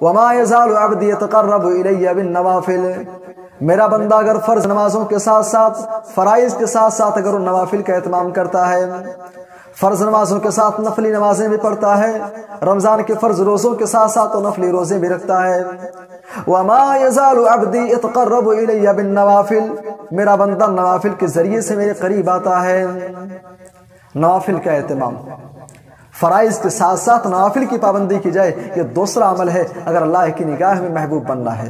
وما يزال عبدي يتقرب الي بالنوافل، میرا بندہ اگر فرض نمازوں کے ساتھ ساتھ فرائض کے ساتھ ساتھ اگر نوافل کا اہتمام کرتا ہے، فرض نمازوں کے ساتھ نفلی نمازیں بھی پڑھتا ہے، رمضان کے فرض روزوں کے ساتھ ساتھ نفلی روزے بھی رکھتا ہے، وما يزال عبدي يتقرب الي بالنوافل، میرا بندہ نوافل کے ذریعے سے میرے قریب آتا ہے۔ نوافل کا اہتمام، فرائض کے ساتھ ساتھ نوافل کی پابندی کی جائے، یہ دوسرا عمل ہے اگر اللہ کی نگاہ میں محبوب بننا ہے۔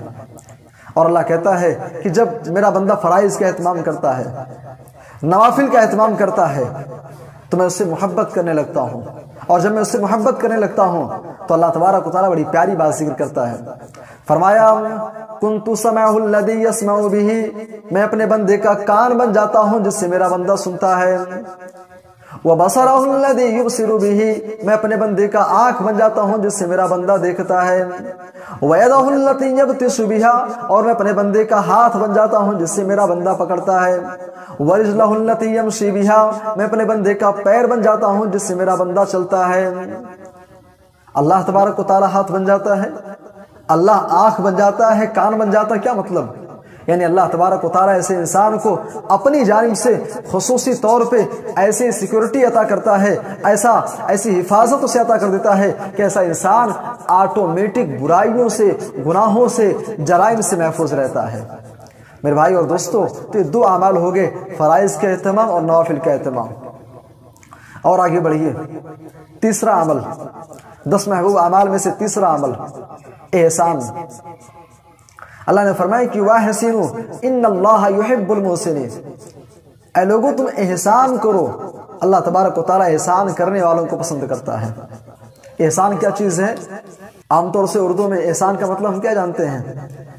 اور اللہ کہتا ہے کہ جب میرا بندہ فرائض کا اہتمام کرتا ہے، نوافل کا اہتمام کرتا ہے، تو میں اس سے محبت کرنے لگتا ہوں، اور جب میں اس سے محبت کرنے لگتا ہوں تو اللہ تبارک و تعالیٰ بڑی پیاری بات ذکر کرتا ہے۔ فرمایا کنت سمعہ الذی یسمع بہ، میں اپنے بندے کا کان بن جاتا ہوں جس سے میرا بندہ سنتا ہے، وبصرہ الذی یبصر بہ، میں اپنے بندے کا آنکھ بن جاتا ہوں جس سے میرا بندہ دیکھتا ہے، ویدہ التی یبطش بہا، اور میں اپنے بندے کا ہاتھ بن جاتا ہوں جس سے میرا بندہ پکڑتا ہے، ورجلہ التی یمشی بہا، میں اپنے بندے کا پیر بن جاتا ہوں جس سے میرا بندہ چلتا ہے۔ اللہ تبارک و تعالی ہاتھ بن جاتا ہے، اللہ آنکھ بن جاتا ہے، کان بن جاتا ہے، کیا مطلب؟ یعنی اللہ تبارک و تعالیٰ ایسے انسان کو اپنی جانب سے خصوصی طور پہ ایسی سیکورٹی عطا کرتا ہے، ایسی حفاظت اسے عطا کر دیتا ہے کہ ایسا انسان آٹومیٹک برائیوں سے، گناہوں سے، جرائم سے محفوظ رہتا ہے۔ میرے بھائی اور دوستو، تو یہ دو اعمال ہو گئے، فرائض کا اہتمام اور نوافل کا اہتمام۔ اور آگے بڑھیے، تیسرا عمل، 10 محبوب اعمال میں سے تیسرا عمل احسان۔ اللہ نے فرمایا کہ وَأَحْسِنُوا إِنَّ اللَّهَ يُحِبُّ الْمُحْسِنِينَ، اے لوگو تم احسان کرو، اللہ تبارک و تعالیٰ احسان کرنے والوں کو پسند کرتا ہے۔ احسان کیا چیز ہے؟ عام طور سے اردو میں احسان کا مطلب ہم کیا جانتے ہیں؟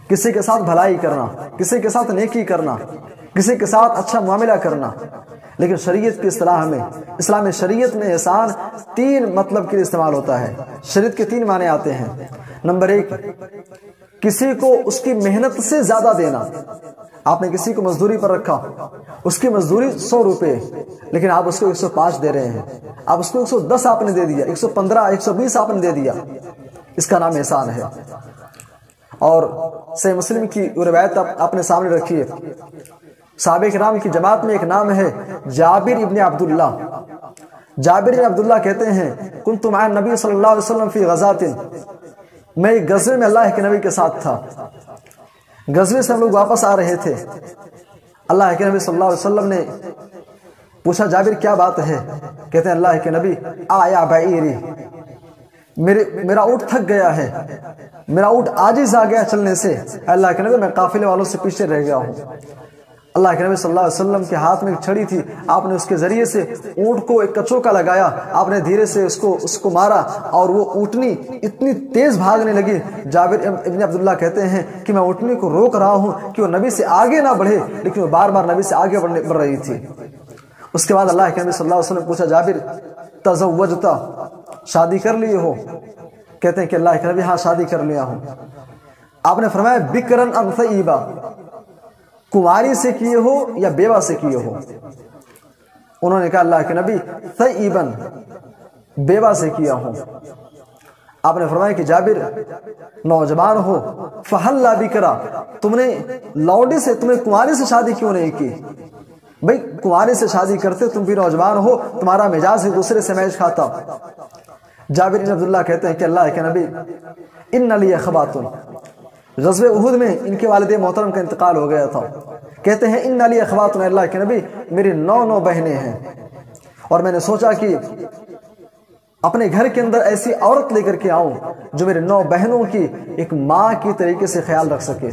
کسی کے ساتھ بھلائی کرنا، کسی کے ساتھ نیکی کرنا، کسی کے ساتھ اچھا معاملہ کرنا۔ لیکن شریعت کی اصطلاح میں، اسلامی شریعت میں احسان 3 مطلب کے لیے استعمال ہوتا ہے۔ شریعت کے 3 معنی آتے ہیں۔ نمبر 1، کسی کو اس کی محنت سے زیادہ دینا۔ آپ نے کسی کو مزدوری پر رکھا، اس کی مزدوری 100 روپے، لیکن آپ اس کو 105 دے رہے ہیں، آپ اس کو 110 آپ نے دے دیا، 115، 120 آپ نے دے دیا، اس کا نام احسان ہے۔ اور صحیح مسلم کی روایت آپ نے سامنے رکھی ہے، صحابہ کرام کی جماعت میں ایک نام ہے جابر ابن عبداللہ۔ جابر ابن عبداللہ کہتے ہیں کنت مع النبی صلی اللہ علیہ وسلم فی غزوۃ، میں ایک غزوے میں اللہ کے نبی کے ساتھ تھا، غزوے سے ہم لوگ واپس آ رہے تھے، اللہ کے نبی صلی اللہ علیہ وسلم نے پوچھا جابر کیا بات ہے؟ کہتے ہیں اللہ کے نبی آیا بعیری، میرا اونٹ تھک گیا ہے، میرا اونٹ عاجز آ گیا چلنے سے، اللہ کے نبی میں قافلے والوں سے پیچھے رہ گیا ہوں۔ اللہ کے نبی صلی اللہ علیہ وسلم کے ہاتھ میں ایک چھڑی تھی، آپ نے اس کے ذریعے سے اونٹ کو ایک کچو کا لگایا، آپ نے دھیرے سے اس کو مارا اور وہ اونٹنی اتنی تیز بھاگنے لگی۔ جابر ابن عبداللہ کہتے ہیں کہ میں اونٹنی کو روک رہا ہوں کہ وہ نبی سے آگے نہ بڑھے، لیکن وہ بار بار نبی سے آگے بڑھ رہی تھی۔ اس کے بعد اللہ کے نبی صلی اللہ علیہ وسلم نے پوچھا جابر تزوجتا، شادی کر لیے ہو؟ کہتے ہیں کہ اللہ کے نبی ہاں شادی کر لیا ہوں۔ آپ نے فرمایا بکرن ام ثیبا، کنواری سے کیے ہو یا بیوہ سے کیے ہو؟ انہوں نے کہا اللہ کے نبی ثیبن، بیوہ سے کیا ہوں۔ آپ نے فرمایا کہ جابر نوجوان ہو، فہلا بکرا، تم نے لوڈی سے، تمہیں کنواری سے شادی کیوں نہیں کی؟ بھئی کنواری سے شادی کرتے، تم بھی نوجوان ہو، تمہارا مزاج ایک دوسرے سے میچ کھاتا۔ جابر بن عبداللہ کہتے ہیں کہ اللہ کے نبی ان لی اخواتن، غزوہ احد میں ان کے والد محترم کا انتقال ہو گیا تھا، کہتے ہیں ان لی اخواتن، اللہ کے نبی میری 9 بہنیں ہیں، اور میں نے سوچا کہ اپنے گھر کے اندر ایسی عورت لے کر کے آؤں جو میرے 9 بہنوں کی ایک ماں کی طریقے سے خیال رکھ سکے،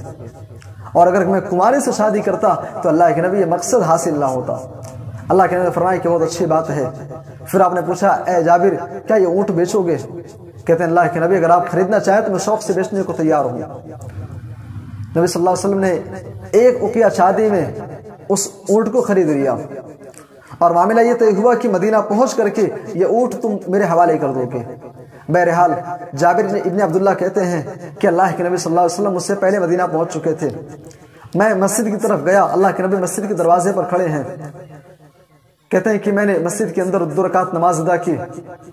اور اگر میں کنواری سے شادی کرتا تو اللہ کے نبی یہ مقصد حاصل نہ ہوتا۔ اللہ کے نبی نے فرمایا کہ بہت اچھی بات ہے۔ پھر آپ نے پوچھا اے جابر کیا یہ اونٹ بیچو گے؟ کہتے ہیں اللہ کے نبی اگر آپ خریدنا چاہیں تو میں شوق سے بیچنے کو تیار ہوں۔ نبی صلی اللہ علیہ وسلم نے 1 اقیہ چاندی میں اس اونٹ کو خرید لیا، اور معاملہ یہ طے ہوا کہ مدینہ پہنچ کر کے یہ اونٹ تم میرے حوالے کر دو گے۔ بہرحال جابر ابن عبداللہ کہتے ہیں کہ اللہ کے نبی صلی اللہ علیہ وسلم مجھ سے پہلے مدینہ پہنچ چکے تھے، میں مسجد کی طرف گیا، اللہ کے نبی مسجد کے دروازے پر کھڑے ہیں، کہتے ہیں کہ میں نے مسجد کے اندر 2 رکعت نماز ادا کی،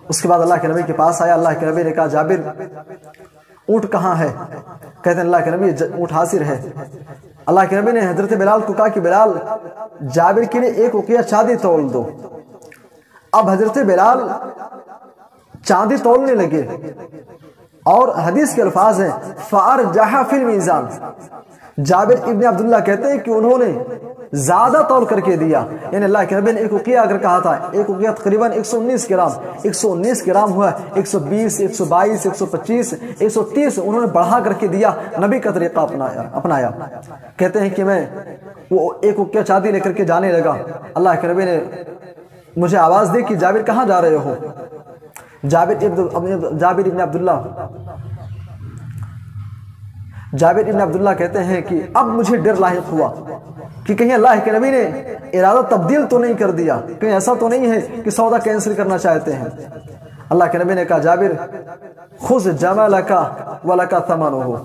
اس کے بعد اللہ کے نبی کے پاس آیا، اللہ کے نبی نے کہا جابر اونٹ کہاں ہے؟ کہتے ہیں اللہ کے نبی اونٹ حاضر ہے۔ اللہ کے نبی نے حضرت بلال کو کہا کہ بلال جابر کے لیے ایک اقیہ چاندی تول دو۔ اب حضرت بلال چاندی تولنے لگے، اور حدیث کے الفاظ ہیں فَأَرْجَحَ فِي الْمِيزَانِ، جابر ابن عبداللہ کہتے ہیں کہ انہوں نے زیادہ تول کر کے دیا، یعنی اللہ کے نبی نے ایک اقیہ اگر کہا تھا، ایک اقیہ تقریباً 119 گرام، 119 گرام ہوا 120 122 125 130، انہوں نے بڑھا کر کے دیا، نبی کا طریقہ اپنایا۔ کہتے ہیں کہ میں وہ ایک اقیہ چاندی لے کر کے جانے لگا، اللہ کے نبی نے مجھے آواز دی کہ جابر کہاں جا رہے ہو؟ جابر ابن عبداللہ کہتے ہیں کہ اب مجھے ڈر لاحق ہوا کہ کہیں اللہ کے نبی نے ارادہ تبدیل تو نہیں کر دیا، کہیں ایسا تو نہیں ہے کہ سودا کینسل کرنا چاہتے ہیں۔ اللہ کے نبی نے کہا جابر خذ جملک ولک ثمنہ،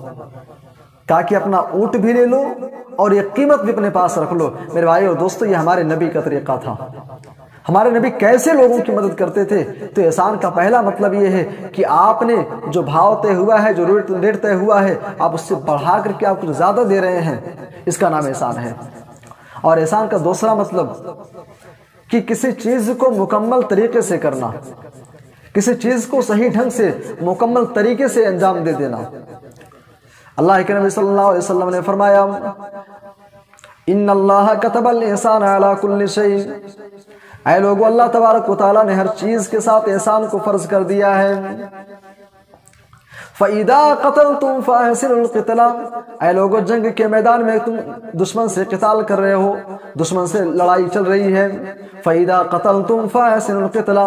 کہا کہ اپنا اونٹ بھی لے لو اور یہ قیمت بھی اپنے پاس رکھ لو۔ میرے بھائی اور دوستو، یہ ہمارے نبی کا طریقہ تھا۔ ہمارے نبی کیسے لوگوں کی مدد کرتے تھے؟ تو احسان کا پہلا مطلب یہ ہے کہ آپ نے جو بھاؤ طے ہوا ہے، جو ریٹ طے ہوا ہے، آپ اس سے بڑھا کر کے آپ کچھ زیادہ دے رہے ہیں، اس کا نام احسان ہے۔ اور احسان کا دوسرا مطلب کہ کسی چیز کو مکمل طریقے سے کرنا، کسی چیز کو صحیح ڈھنگ سے مکمل طریقے سے انجام دے دینا۔ اللہ کے نبی صلی اللہ علیہ وسلم نے فرمایا ان اللہ کتب الاحسان علی کل شیء، اے لوگو اللہ تبارک و تعالیٰ نے ہر چیز کے ساتھ احسان کو فرض کر دیا ہے۔ فَإِذَا قَتَلْتُمْ فَأَحْسِنُوا الْقِتْلَ، اے لوگو جنگ کے میدان میں تم دشمن سے قتال کر رہے ہو، دشمن سے لڑائی چل رہی ہے، فَإِذَا قَتَلْتُمْ فَأَحْسِنُوا الْقِتْلَ،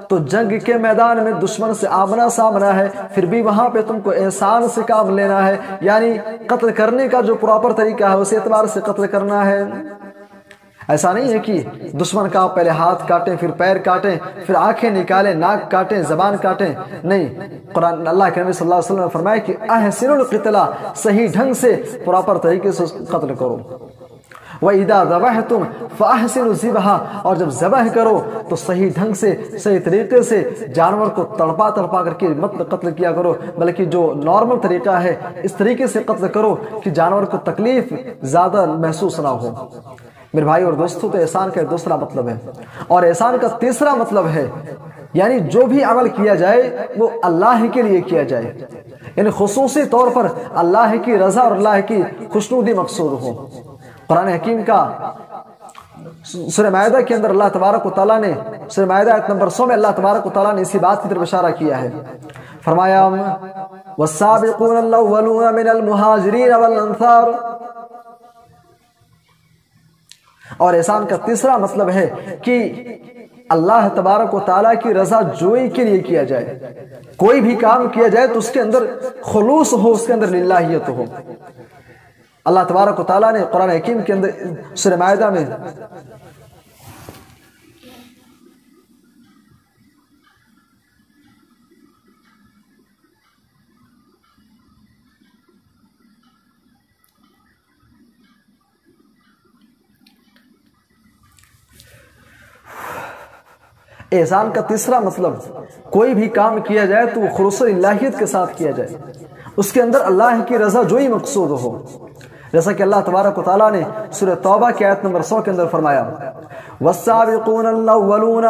تو جنگ کے میدان میں دشمن سے آمنا سامنا ہے، پھر بھی وہاں پہ تم کو احسان سے کام لینا ہے، یعنی قتل کرنے کا جو پراپر طریقہ ہے اسی اعتبار سے قتل کرنا ہے۔ ایسا نہیں ہے کہ دشمن کا پہلے ہاتھ کاٹیں، پھر پیر کاٹیں، پھر آنکھیں نکالیں، ناک کاٹیں، زبان کاٹیں، نہیں۔ قرآن اللہ کے نبی صلی اللہ علیہ وسلم نے فرمایا کہ احسنوا القتل، صحیح ڈھنگ سے پراپر طریقے سے قتل کرو۔ وَإِذَا ذَبَحْتُمْ فَأَحْسِنُوا الذِّبْحَ، اور جب ذبح کرو تو صحیح ڈھنگ سے صحیح طریقے سے جانور کو تڑپا کر کے مت قتل کیا کرو، بلکہ جو نارمل طریقہ ہے اس طریقے سے قتل کرو کہ جانور کو تکلیف زیادہ محسوس نہ ہو۔ میرے بھائی اور دوستوں، تو احسان کا دوسرا مطلب ہے۔ اور احسان کا تیسرا مطلب ہے یعنی جو بھی عمل کیا جائے وہ اللہ کے لیے کیا جائے، یعنی خصوصی طور پر اللہ کی رضا اور اللہ کی خوشنودی مقصود ہو۔ قرآن حکیم کا سورہ مائدہ کے اندر اللہ تبارک و تعالیٰ نے سورہ مائدہ آیت نمبر 100 میں اللہ تبارک و تعالیٰ نے اسی بات کی طرف اشارہ کیا ہے، فرمایا والسابقون الاولون من المہاجرین والانصار۔ اور احسان کا تیسرا مطلب ہے کہ اللہ تبارک و تعالیٰ کی رضا جوئی کے لیے کیا جائے، کوئی بھی کام کیا جائے تو اس کے اندر خلوص ہو، اس کے اندر للہیت ہو۔ اللہ تبارک و تعالیٰ نے قرآن حکیم کے اندر سورہ مائدہ میں احسان کا تیسرا مطلب کوئی بھی کام کیا جائے تو خلوص الہیت کے ساتھ کیا جائے، اس کے اندر اللہ کی رضا جوئی مقصود ہو، جیسا کہ اللہ تبارک و تعالیٰ نے سورہ توبہ کی آیت نمبر 100 کے اندر فرمایا والسابقون الاولون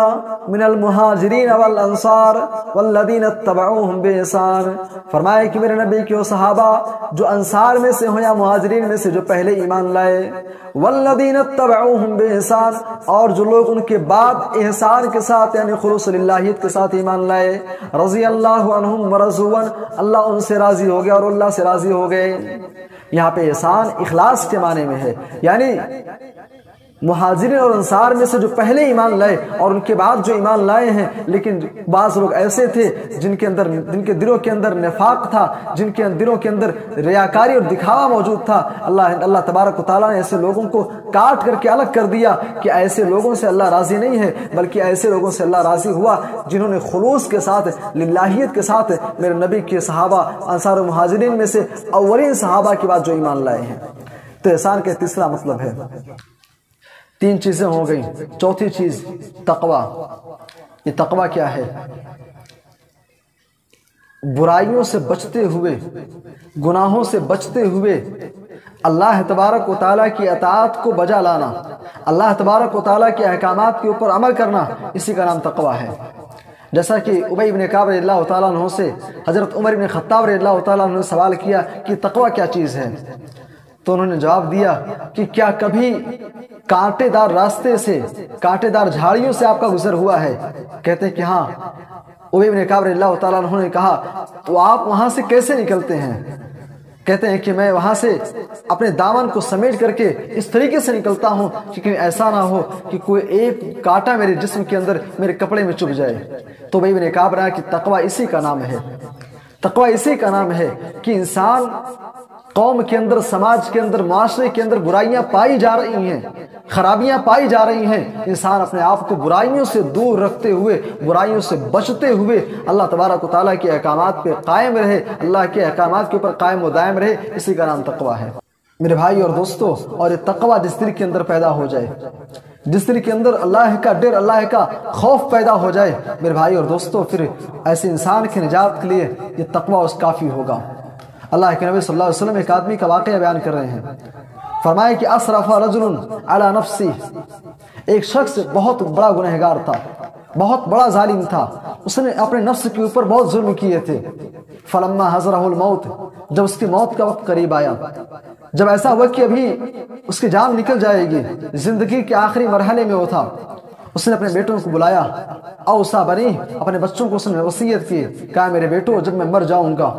من المہاجرین والانصار والذین اتبعوہم بإحسان، فرمایا کہ میرے نبی کے وہ صحابہ جو انصار میں سے ہوں یا مہاجرین میں سے جو پہلے ایمان لائے، والذین اتبعوہم بإحسان، اور جو لوگ ان کے بعد احسان کے ساتھ یعنی خلوص للہیت کے ساتھ ایمان لائے، رضی اللہ عنہم ورضوا عنہ، اللہ ان سے راضی ہو گیا اور اللہ سے راضی ہو گئے۔ یہاں پہ احسان اخلاص کے معنی میں ہے، یعنی مہاجرین اور انصار میں سے جو پہلے ایمان لائے اور ان کے بعد جو ایمان لائے ہیں، لیکن بعض لوگ ایسے تھے جن کے دلوں کے اندر نفاق تھا، جن کے دلوں کے اندر ریاکاری اور دکھاوا موجود تھا، اللہ تبارک و تعالیٰ نے ایسے لوگوں کو کاٹ کر کے الگ کر دیا کہ ایسے لوگوں سے اللہ راضی نہیں ہے، بلکہ ایسے لوگوں سے اللہ راضی ہوا جنہوں نے خلوص کے ساتھ للہیت کے ساتھ میرے نبی کے صحابہ انصار و مہاجرین میں سے اولین صحابہ کے بعد جو ایمان لائے ہیں۔ تو احسان کا تیسرا مطلب ہے، تین چیزیں ہو گئیں، چوتھی چیز تقوی۔ یہ تقوی کیا ہے؟ برائیوں سے بچتے ہوئے، گناہوں سے بچتے ہوئے اللہ تبارک و تعالیٰ کی اطاعت کو بجا لانا، اللہ تبارک و تعالیٰ کے احکامات کے اوپر عمل کرنا، اسی کا نام تقویٰ ہے۔ جیسا کہ ابی بن کعب رضی اللہ تعالیٰ عنہ سے حضرت عمر بن خطاب رضی اللہ تعالیٰ عنہ نے سوال کیا کہ تقویٰ کیا چیز ہے، تو انہوں نے جواب دیا کہ کیا کبھی کانٹے دار راستے سے، کانٹے دار جھاڑیوں سے آپ کا گزر ہوا ہے؟ کہتے ہیں کہ ہاں۔ ابی بن کعب رضی اللہ تعالیٰ عنہ نے کہا تو آپ وہاں سے کیسے نکلتے ہیں؟ کہتے ہیں کہ میں وہاں سے اپنے دامن کو سمیٹ کر کے اس طریقے سے نکلتا ہوں کہ کہیں ایسا نہ ہو کہ کوئی ایک کانٹا میرے جسم کے اندر میرے کپڑے میں چبھ جائے۔ تو ابی بن کعب نے کہا کہ تقویٰ اسی کا نام ہے، تقویٰ اسی کا نام ہے کہ انسان قوم کے اندر، سماج کے اندر، معاشرے کے اندر برائیاں پائی جا رہی ہیں، خرابیاں پائی جا رہی ہیں، انسان اپنے آپ کو برائیوں سے دور رکھتے ہوئے، برائیوں سے بچتے ہوئے اللہ تبارک و تعالیٰ کے احکامات پہ قائم رہے، اللہ کے احکامات کے اوپر قائم و دائم رہے، اسی کا نام تقویٰ ہے میرے بھائی اور دوستو۔ اور یہ تقویٰ جس دل کے اندر پیدا ہو جائے، جس دل کے اندر اللہ کا ڈر، اللہ کا خوف پیدا ہو جائے میرے بھائی اور دوستو، پھر ایسے انسان کی نجات کے لیے یہ تقویٰ اس کافی ہوگا۔ اللہ کے نبی صلی اللہ علیہ وسلم ایک آدمی کا واقعہ بیان کر رہے ہیں، فرمایا کہ اسرف رجل علی نفسی، ایک شخص بہت بڑا گنہگار تھا، بہت بڑا ظالم تھا، اس نے اپنے نفس کے اوپر بہت ظلم کیے تھے۔ فلما حضرہ الموت، جب اس کی موت کا وقت قریب آیا، جب ایسا ہوا کہ ابھی اس کی جان نکل جائے گی، زندگی کے آخری مرحلے میں وہ تھا، اس نے اپنے بیٹوں کو بلایا، اوصا بنی، اپنے بچوں کو اس نے وصیت کی، کہا میرے بیٹو جب میں مر جاؤں گا،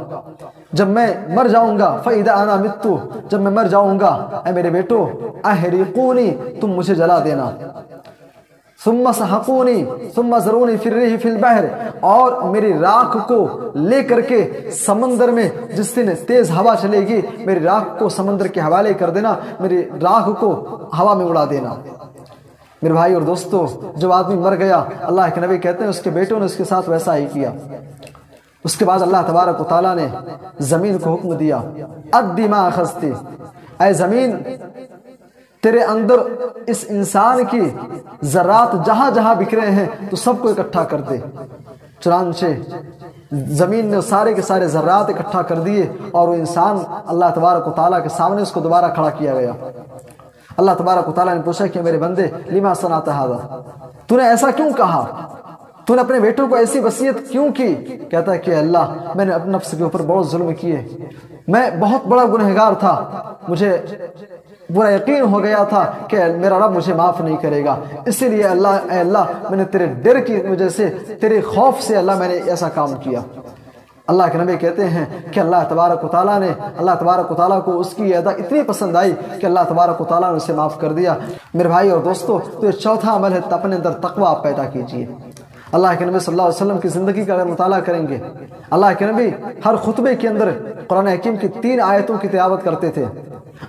جب میں مر جاؤں گا، فَإِذَا أَنَا مِتُّ، جب میں مر جاؤں گا، اے میرے بیٹو احرقونی، تم مجھے جلا دینا، ثم سحقونی ثم ذرونی فی الرِّیحِ فی البحر، اور میری راکھ کو لے کر کے سمندر میں، جس دن تیز ہوا چلے گی میری راکھ کو سمندر کے حوالے کر دینا، میری راکھ کو ہوا میں اڑا دینا۔ میرے بھائی اور دوستو، جب آدمی مر گیا، اللہ کے نبی کہتے ہیں اس کے بیٹوں نے اس کے ساتھ ویسا ہی کیا۔ اس کے بعد اللہ تبارک و تعالیٰ نے زمین کو حکم دیا، ادی ما اخذتی، اے زمین تیرے اندر اس انسان کی ذرات جہاں جہاں بکھرے ہیں تو سب کو اکٹھا کر دے۔ چنانچہ زمین نے سارے کے سارے ذرات اکٹھا کر دیے، اور وہ انسان اللہ تبارک و تعالیٰ کے سامنے اس کو دوبارہ کھڑا کیا گیا۔ اللہ تبارک و تعالیٰ نے پوچھا کہ میرے بندے لما صنعت ھذا، تو نے ایسا کیوں کہا، تو نے اپنے بیٹوں کو ایسی وصیت کیوں کی؟ کہتا ہے کہ اللہ میں نے اپنے نفس کے اوپر بہت ظلم کیے، میں بہت بڑا گنہگار تھا، مجھے برا یقین ہو گیا تھا کہ میرا رب مجھے معاف نہیں کرے گا، اسی لیے اللہ اے اللہ میں نے تیرے ڈر کی وجہ سے، تیرے خوف سے اللہ میں نے ایسا کام کیا۔ اللہ کے نبی کہتے ہیں کہ اللہ تبارک و تعالیٰ کو اس کی ادا اتنی پسند آئی کہ اللہ تبارک و تعالیٰ نے اسے معاف کر دیا۔ میرے بھائی اور دوستو، تو یہ چوتھا عمل ہے، اپنے اندر تقویٰ آپ پیدا کیجئے۔ اللہ کے نبی صلی اللہ علیہ وسلم کی زندگی کا اگر مطالعہ کریں گے، اللہ کے نبی ہر خطبے کے اندر قرآن حکیم کی 3 آیتوں کی تلاوت کرتے تھے،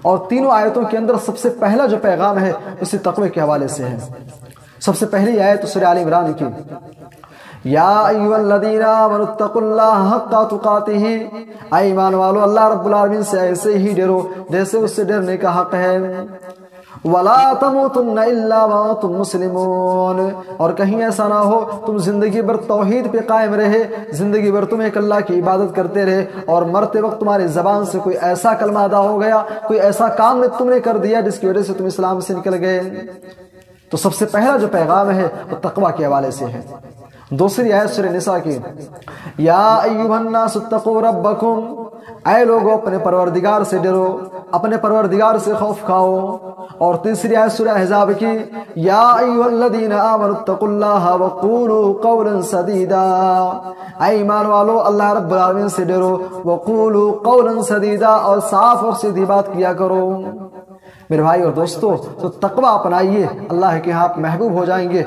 اور تینوں آیتوں کے اندر سب سے پہلا جو پیغام ہے اسی تقوی کے حوالے سے ہے۔ سب سے پہلی آیت سورہ آل عمران کی، یا ایھا الذین آمنوا اتقوا اللہ حق تقاتہ، اے ایمان والو اللہ رب العالمین سے ایسے ہی ڈرو جیسے اس سے ڈرنے کا حق ہے، ولا تموتن الا وانتم مسلمون، اور کہیں ایسا نہ ہو تم زندگی بھر توحید پہ قائم رہے، زندگی بھر تم ایک اللہ کی عبادت کرتے رہے، اور مرتے وقت تمہاری زبان سے کوئی ایسا کلمہ ادا ہو گیا، کوئی ایسا کام تم نے کر دیا جس کی وجہ سے تم اسلام سے نکل گئے۔ تو سب سے پہلا جو پیغام ہے وہ تقوی کے حوالے سے ہے۔ دوسری آیت سورہ نساء کی، یا ایھا الناس اتقوا ربکم، اے لوگو اپنے پروردگار سے ڈرو، اپنے پروردگار سے خوف کھاؤ۔ اور تیسری آیت سورہ احزاب کی، یا ایھا الذین آمنوا اتقوا اللہ وقولوا قولا سدیدا، اے ایمان والو اللہ رب العالمین سے ڈرو، وقولوا قولا سدیدا، اور صاف اور سیدھی بات کیا کرو۔ میرے بھائی اور دوستو، تو تقوی اپنائیے، اللہ کے ہاں آپ محبوب ہو جائیں گے۔